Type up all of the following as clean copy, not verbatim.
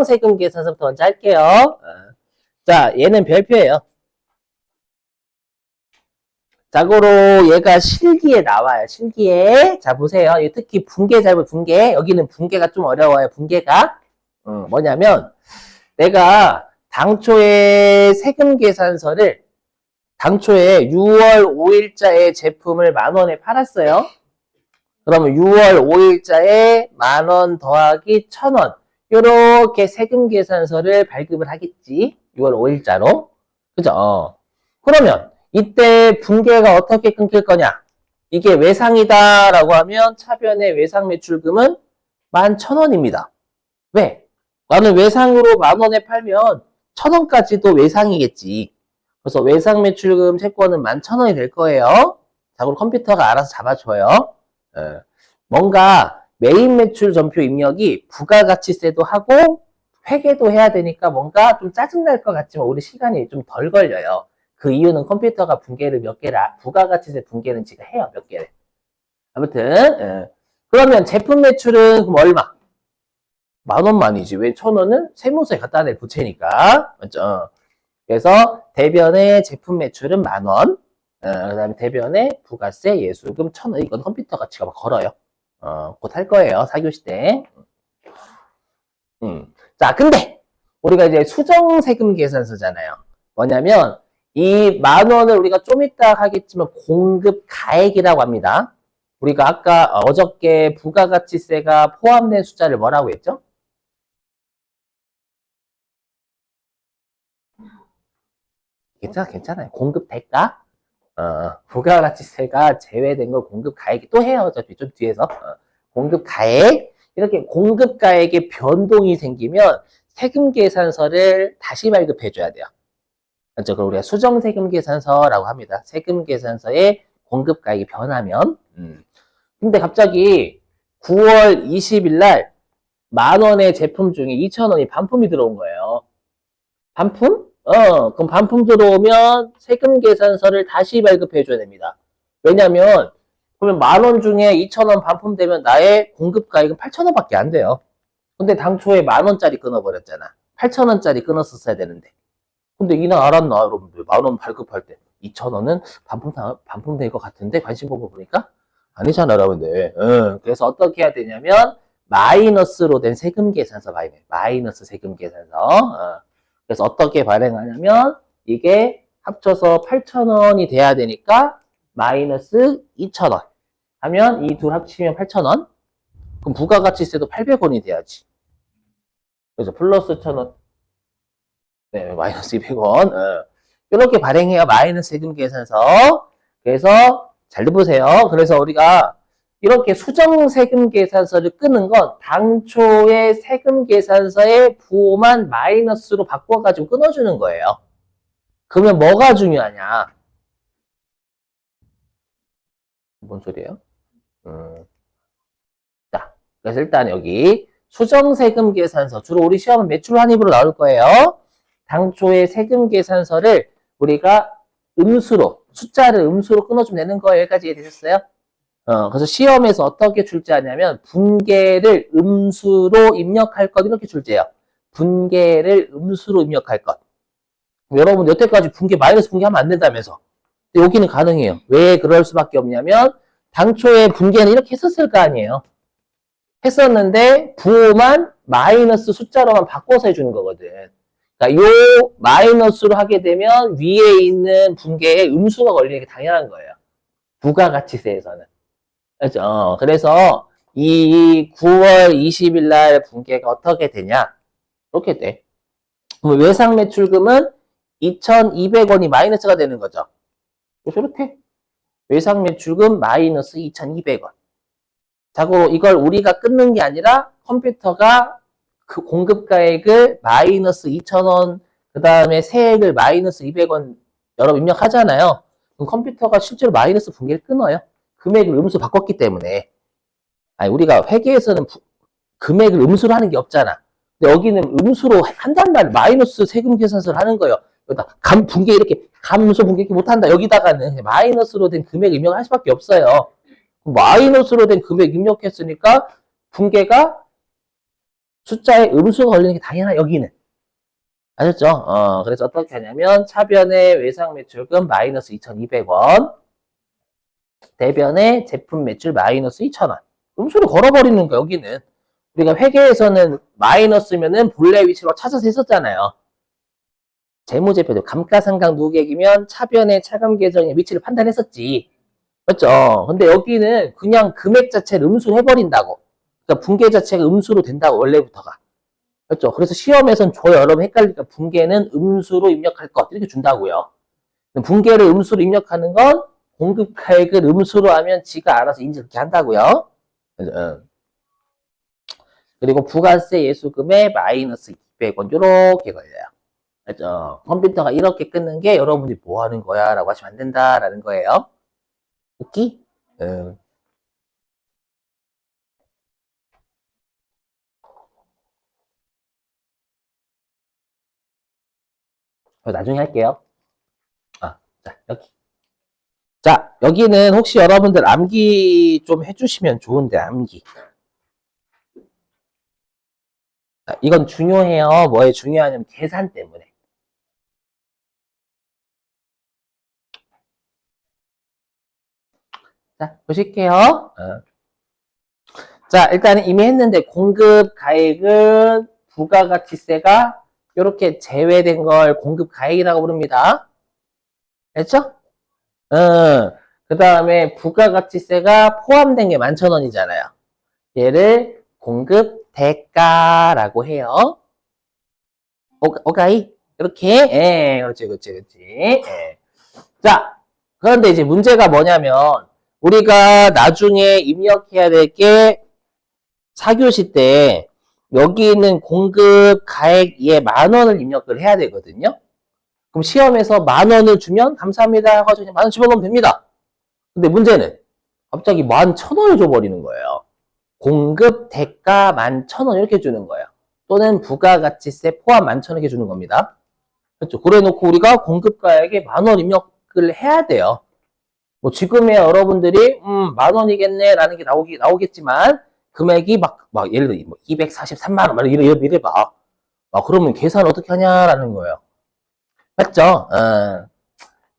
세금 계산서부터 먼저 할게요. 자, 얘는 별표예요. 자고로 얘가 실기에 나와요. 실기에. 자, 보세요. 특히 분계 잘 보, 분계. 여기는 분계가 좀 어려워요. 분계가. 뭐냐면, 내가 당초에 세금 계산서를 당초에 6월 5일자에 제품을 10,000원에 팔았어요. 그러면 6월 5일자에 10,000원 더하기 1,000원. 요렇게 세금 계산서를 발급을 하겠지. 6월 5일자로. 그죠? 그러면 이때 분계가 어떻게 끊길 거냐? 이게 외상이다라고 하면 차변의 외상 매출금은 11,000원입니다. 왜? 나는 외상으로 10,000원에 팔면 1,000원까지도 외상이겠지. 그래서 외상 매출금 채권은 11,000원이 될 거예요. 자, 그럼 컴퓨터가 알아서 잡아줘요. 뭔가 메인 매출 전표 입력이 부가가치세도 하고 회계도 해야 되니까 뭔가 좀 짜증날 것 같지만 우리 시간이 좀 덜 걸려요. 그 이유는 컴퓨터가 분계를 몇 개를, 부가가치세 분계는 지가 해요, 몇 개를. 아무튼, 그러면 제품 매출은 그럼 얼마? 10,000원만이지. 왜 1,000원은 세무서에 갖다 낼 부채니까. 맞죠? 그래서 대변의 제품 매출은 10,000원. 그 다음에 대변의 부가세 예수금 1,000원. 이건 컴퓨터가 지가 막 걸어요. 곧 할 거예요. 4교시 때. 자, 근데 우리가 이제 수정세금 계산서잖아요. 뭐냐면 이 10,000원을 우리가 좀 이따 하겠지만 공급 가액이라고 합니다. 우리가 아까 어저께 부가가치세가 포함된 숫자를 뭐라고 했죠? 괜찮아요. 공급 대가? 부가가치세가 제외된 거 공급 가액이 또 해요. 어차피 좀 뒤에서. 공급 가액. 이렇게 공급 가액에 변동이 생기면 세금 계산서를 다시 발급해 줘야 돼요. 그렇죠? 그걸 우리가 수정 세금 계산서라고 합니다. 세금 계산서에 공급 가액이 변하면. 근데 갑자기 9월 20일 날 10,000원의 제품 중에 2,000원이 반품이 들어온 거예요. 반품? 그럼 반품 들어오면 세금 계산서를 다시 발급해 줘야 됩니다. 왜냐면 그러면 10,000원 중에 2,000원 반품되면 나의 공급 가액은 8,000원밖에 안 돼요. 근데 당초에 10,000원짜리 끊어버렸잖아. 8,000원짜리 끊었었어야 되는데. 근데 이날 알았나, 여러분들? 10,000원 발급할 때 2,000원은 반품될 것 같은데 관심 보고 보니까 아니잖아, 여러분들. 그래서 어떻게 해야 되냐면 마이너스로 된 세금 계산서 발행. 마이너스 세금 계산서. 그래서 어떻게 발행하냐면 이게 합쳐서 8,000원이 돼야 되니까 마이너스 2,000원 하면 이 둘 합치면 8,000원. 그럼 부가가치세도 800원이 돼야지. 그래서 플러스 1,000원. 네, 마이너스 200원. 이렇게 발행해요. 마이너스 세금 계산서. 그래서 잘 들어보세요. 그래서 우리가 이렇게 수정 세금 계산서를 끄는 건 당초의 세금 계산서의 부호만 마이너스로 바꿔가지고 끊어주는 거예요. 그러면 뭐가 중요하냐? 뭔 소리예요? 자, 그래서 일단 여기 수정 세금 계산서 주로 우리 시험은 매출 환입으로 나올 거예요. 당초의 세금 계산서를 우리가 음수로 숫자를 음수로 끊어주면 되는 거예요. 여기까지 이해되셨어요? 그래서 시험에서 어떻게 출제하냐면 분계를 음수로 입력할 것 이렇게 출제해요. 분계를 음수로 입력할 것. 여러분 여태까지 분계 마이너스 분계하면 안 된다면서. 근데 여기는 가능해요. 왜 그럴 수밖에 없냐면 당초에 분계는 이렇게 했었을 거 아니에요. 했었는데 부호만 마이너스 숫자로만 바꿔서 해주는 거거든. 그러니까 요 마이너스로 하게 되면 위에 있는 분계에 음수가 걸리는 게 당연한 거예요. 부가가치세에서는. 그렇죠? 그래서 이 9월 20일 날 분계가 어떻게 되냐? 이렇게 돼. 그럼 외상 매출금은 2,200원이 마이너스가 되는 거죠. 이렇게 외상 매출금 마이너스 2,200원. 자고 이걸 우리가 끊는 게 아니라 컴퓨터가 그 공급가액을 마이너스 2,000원 그 다음에 세액을 마이너스 200원 여러 입력하잖아요. 그럼 컴퓨터가 실제로 마이너스 분계를 끊어요. 금액을 음수 바꿨기 때문에. 아니 우리가 회계에서는 금액을 음수로 하는 게 없잖아. 근데 여기는 음수로 한단 말이야. 마이너스 세금 계산서를 하는 거예요. 여기다 분계 이렇게 감소 분계 이렇게 못한다. 여기다가는 마이너스로 된 금액 입력을 할 수밖에 없어요. 마이너스로 된 금액 입력했으니까 분계가 숫자에 음수가 걸리는 게 당연하, 여기는. 아셨죠? 그래서 어떻게 하냐면, 차변의 외상 매출금 마이너스 2,200원, 대변의 제품 매출 마이너스 2,000원. 음수를 걸어버리는 거, 여기는. 우리가 회계에서는 마이너스면은 본래 위치로 찾아서 했었잖아요. 재무제표도 감가상각 누계액이면 차변의 차감 계정의 위치를 판단했었지. 맞죠? 근데 여기는 그냥 금액 자체를 음수로 해버린다고. 그러니까 분계 자체가 음수로 된다고, 원래부터가. 맞죠? 그래서 시험에선 저 여러분 헷갈리니까 분계는 음수로 입력할 것 이렇게 준다고요. 분계를 음수로 입력하는 건 공급가액을 음수로 하면 지가 알아서 인지 그렇게 한다고요. 그리고 부가세 예수금에 마이너스 200원 이렇게 걸려요. 맞죠? 컴퓨터가 이렇게 끊는 게 여러분들이 뭐 하는 거야? 라고 하시면 안 된다라는 거예요. 오케이? 나중에 할게요. 자, 여기. 자, 여기는 혹시 여러분들 암기 좀 해주시면 좋은데, 암기. 자, 이건 중요해요. 뭐에 중요하냐면 계산 때문에. 자, 보실게요. 자, 일단 이미 했는데 공급 가액은 부가가치세가 이렇게 제외된 걸 공급 가액이라고 부릅니다. 됐죠? 그 다음에 부가가치세가 포함된 게 11,000원이잖아요. 얘를 공급 대가라고 해요. 오케이? 이렇게, 그렇지. 자, 그런데 이제 문제가 뭐냐면, 우리가 나중에 입력해야 될 게 4교시 때, 여기 있는 공급 가액에 10,000원을 입력을 해야 되거든요. 그럼 시험에서 10,000원을 주면 감사합니다 하고 그냥 10,000원 집어넣으면 됩니다. 근데 문제는 갑자기 11,000원을 줘버리는 거예요. 공급 대가 11,000원 이렇게 주는 거예요. 또는 부가가치세 포함 11,000원 이렇게 주는 겁니다. 그렇죠. 그래 놓고 우리가 공급가액에 10,000원 입력을 해야 돼요. 뭐 지금의 여러분들이 10,000원이겠네 라는 게 나오겠지만 금액이 막 예를 들어 243만 원 막 이래 봐. 그러면 계산 어떻게 하냐라는 거예요. 맞죠?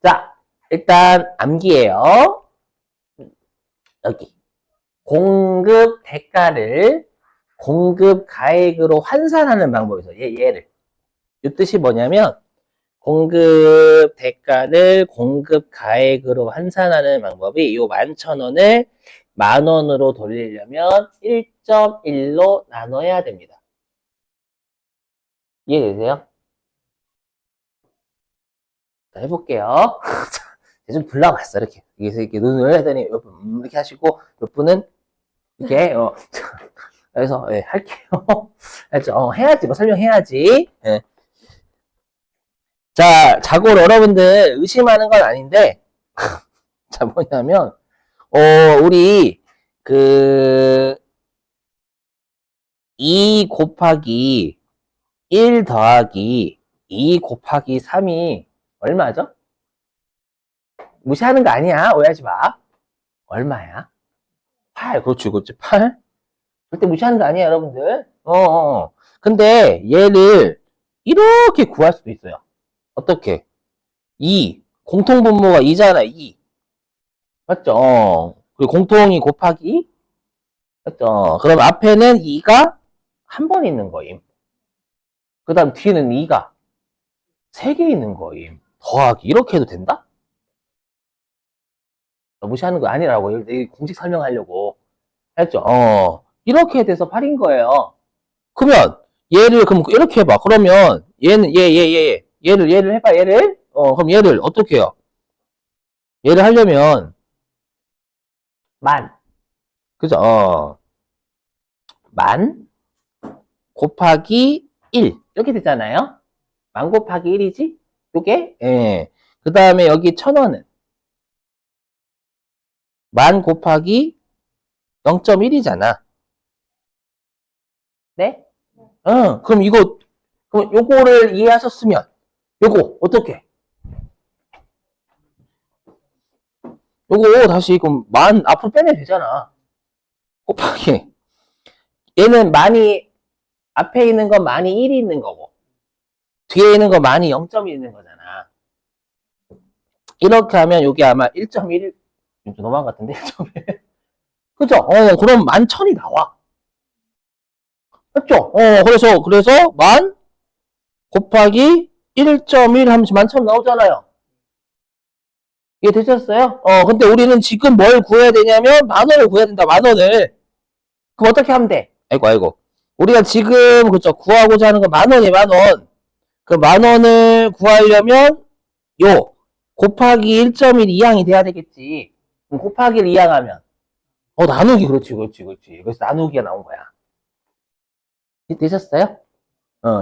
자, 일단 암기예요. 여기 공급 대가를 공급 가액으로 환산하는 방법에서 얘를 이 뜻이 뭐냐면 공급 대가를 공급 가액으로 환산하는 방법이 이 11,000원을 10,000원으로 돌리려면 1.1로 나눠야 됩니다. 이해되세요? 자, 해볼게요. 좀 불러봤어, 이렇게. 이렇게 눈을 하더니 이렇게 하시고 몇 분은 이렇게 그래서 할게요. 알죠? 해야지, 뭐 설명해야지. 자, 자고로 여러분들 의심하는 건 아닌데, 자, 뭐냐면, 우리, 2 곱하기 1 더하기 2 곱하기 3이 얼마죠? 무시하는 거 아니야. 오해하지 마. 얼마야? 8. 그렇지. 8. 절대 무시하는 거 아니야, 여러분들. 근데 얘를 이렇게 구할 수도 있어요. 어떻게? 2. 공통분모가 2잖아, 2. 맞죠? 그리고 공통이 곱하기, 맞죠? 그럼 앞에는 2가 한 번 있는 거임. 그 다음 뒤에는 2가 3개 있는 거임. 더하기. 이렇게 해도 된다? 무시하는 거 아니라고. 공식 설명하려고. 했죠? 이렇게 돼서 8인 거예요. 그러면, 얘를, 그럼 이렇게 해봐. 그러면, 얘는, 얘를 해봐, 얘를. 그럼 얘를 어떻게 해요? 얘를 하려면, 만. 그죠? 만 곱하기 1. 이렇게 되잖아요? 만 곱하기 1이지? 요게? 예. 그 다음에 여기 1,000원은 만 곱하기 0.1이잖아. 네? 그럼 그럼 요거를 이해하셨으면, 요거, 어떻게? 요거 다시, 그럼 만 앞으로 빼내면 되잖아. 곱하기. 얘는 만이 앞에 있는 건 많이 1이 있는 거고, 뒤에 있는 건 많이 0점이 있는 거잖아. 이렇게 하면 여기 아마 1.1, 좀 너무한 것 같은데, 1.1. 그죠? 그럼 11,000이 나와. 맞죠? 그래서 만 곱하기 1.1 하면 11,000 나오잖아요. 이해 되셨어요? 근데 우리는 지금 뭘 구해야 되냐면, 10,000원을 구해야 된다, 10,000원을. 그럼 어떻게 하면 돼? 아이고. 우리가 지금, 그쵸, 구하고자 하는 건 10,000원이 10,000원. 그 10,000원을 구하려면, 곱하기 1.1 이항이 돼야 되겠지. 그럼 곱하기를 이항하면, 나누기, 그렇지. 그래서 나누기가 나온 거야. 되셨어요?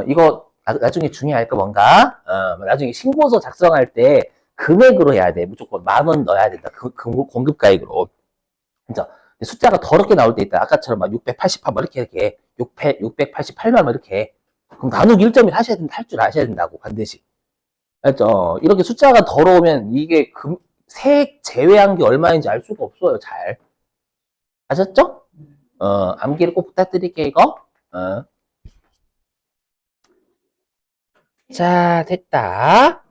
이거 나중에 중요할 거 뭔가? 나중에 신고서 작성할 때 금액으로 해야 돼. 무조건 10,000원 넣어야 된다. 공급가액으로. 진짜 숫자가 더럽게 나올 때 있다. 아까처럼 막 688, 뭐 이렇게 688만 뭐 이렇게. 그럼 나누기 1.1 하셔야 된다. 할 줄 아셔야 된다고, 반드시. 알죠? 이렇게 숫자가 더러우면 이게 세액 제외한 게 얼마인지 알 수가 없어요, 잘. 아셨죠? 암기를 꼭 부탁드릴게요, 이거. 자, 됐다.